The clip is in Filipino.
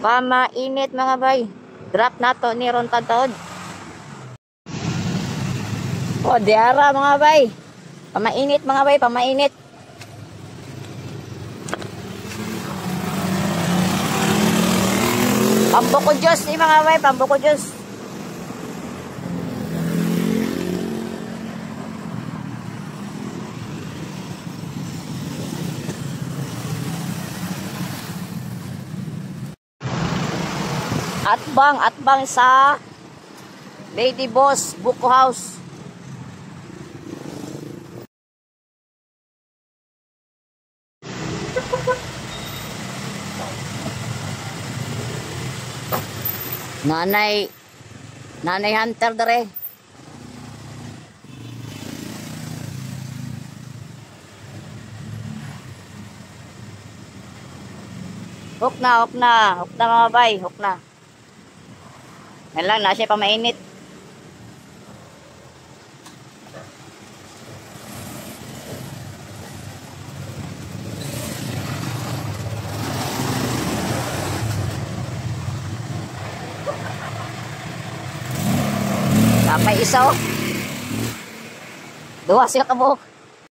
Pamainit mga bay. Drop na to ni Ron Tantod. O, diara mga bay. Pamainit mga bay, pamainit. Pambuko Diyos ni mga bay, pambuko Diyos. Atbang sa Lady Boss Buko House. Nanay Hunter dere. Huk na mga bay, huk na. Yan lang, nasa pa mainit. Kapay isa oh. Duwa siya kabuhok.